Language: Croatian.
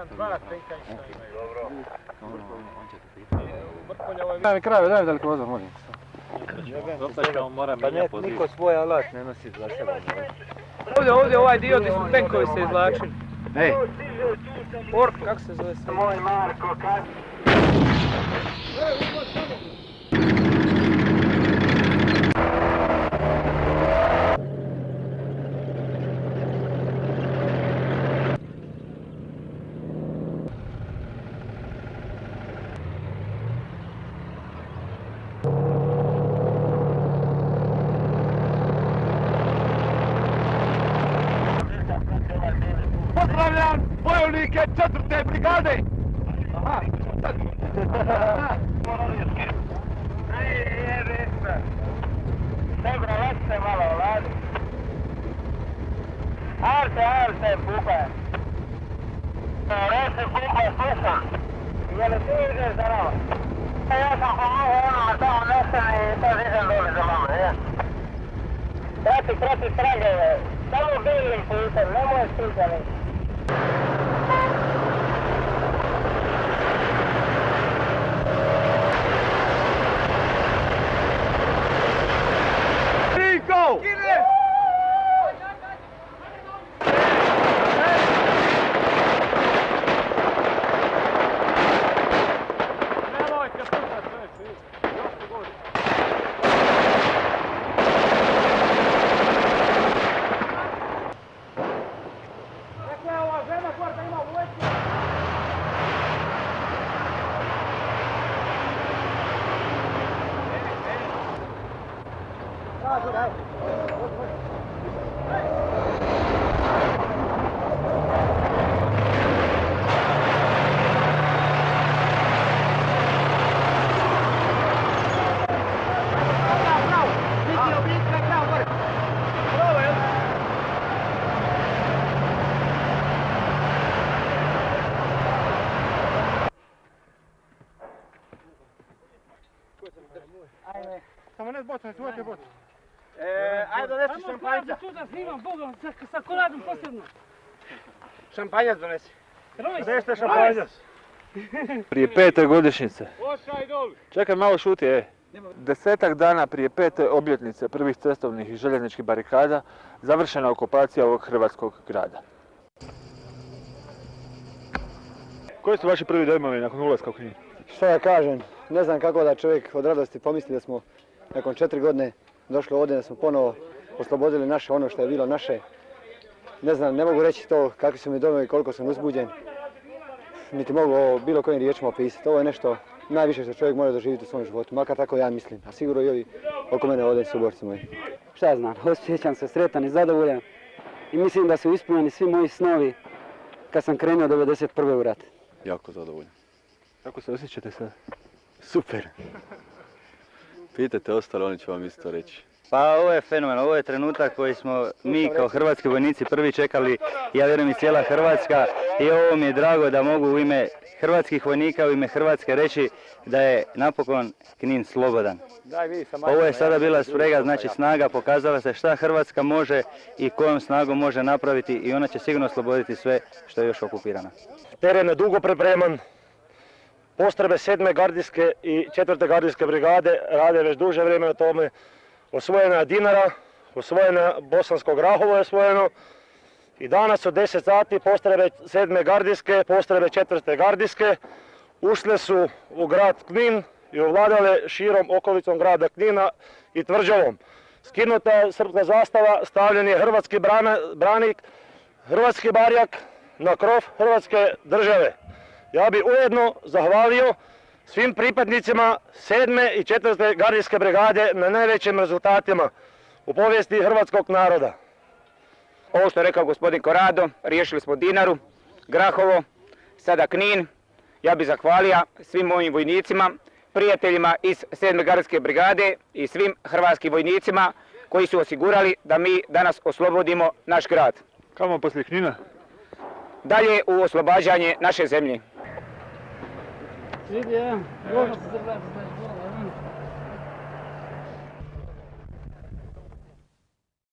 dva tenka i šta imaju. Dobro. On će te pitati. Daj mi krave, daj mi daleko vozom, molim. Pa ne, niko svoj alat ne nosi za sebe. Ovdje ovaj dio gdje su tenkovi se izvlačili. Ej! Ork, kako se zove se? Moj Marko, kad? Pozdravljam bojovnike 4. brigade! Aha! Dobro, već malo vladi. Arte, pupa. Reći pupa, slušam. Je li ti ideš za nama? Ja sam pomogao onoma tamo nestane i sad idem dole za vama, ja? Prati tragove. Samo belim putem, nemoj stikali. Go! Samo ne zbocno, čuvajte bocu. Ajde donesi šampanjca. Tu da snimam Bogom sa koladom posebno. Šampanjac donesi. Gdje ste šampanjac? Prije 5. godišnjice. Ošaj doli. Čekaj, malo šuti, 10 dana prije 5. obljetnice prvih cestovnih i željezničkih barikada završena okupacija ovog hrvatskog grada. Koji su vaši prvi dojmovi nakon ulaska u Knin? Što ja kažem, ne znam kako da čovjek od radosti pomisli da smo nakon 4 godine došli ovdje, da smo ponovo oslobodili naše, ono što je bilo naše. Ne znam, ne mogu reći to kakvi su mi dojmovi i koliko sam uzbuđen, niti mogu ovo bilo kojim riječima opisati. Ovo je nešto najviše što čovjek mora doživjeti u svom životu, makar tako ja mislim, a sigurno i ovi oko mene ovdje suborci moji. Šta znam, osjećam se sretan i zadovoljan i mislim da su ispunjeni svi moji snovi kad sam krenuo 1991. u rat. Jako zadovoljan. Kako se osjećate sad? Super. Pitajte ostale, oni će vam isto reći. Pa ovo je fenomen, ovo je trenutak koji smo mi kao hrvatski vojnici prvi čekali, ja vjerujem i cijela Hrvatska, i ovo mi je drago da mogu u ime hrvatskih vojnika, u ime Hrvatske reći da je napokon Knin slobodan. Ovo je sada bila sprega, znači snaga, pokazala se šta Hrvatska može i kojom snagom može napraviti i ona će sigurno osloboditi sve što je još okupirano. Teren je dugo pripreman. Postrojbe 7. gardijske i 4. gardijske brigade rade već duže vrijeme na tome. Osvojena je Dinara, osvojena Bosansko Grahovo je osvojeno i danas od 10 sati postrojbe 7. gardijske, postrojbe 4. gardijske ušle su u grad Knin i ovladale širom okolicom grada Knina i tvrđavom. Skinuta je srpska zastava, stavljen je hrvatski branik, hrvatski barjak na krov Hrvatske države. Ja bih ujedno zahvalio svim pripadnicima 7. i 4. gardijske brigade na najvećim rezultatima u povijesti hrvatskog naroda. Ovo što je rekao gospodin Korado, riješili smo Dinaru, Grahovo, sada Knin. Ja bih zahvalio svim mojim vojnicima, prijateljima iz 7. gardijske brigade i svim hrvatskim vojnicima koji su osigurali da mi danas oslobodimo naš grad. Kamo poslije Knina? Dalje u oslobađanje naše zemlje. Vidi, možete se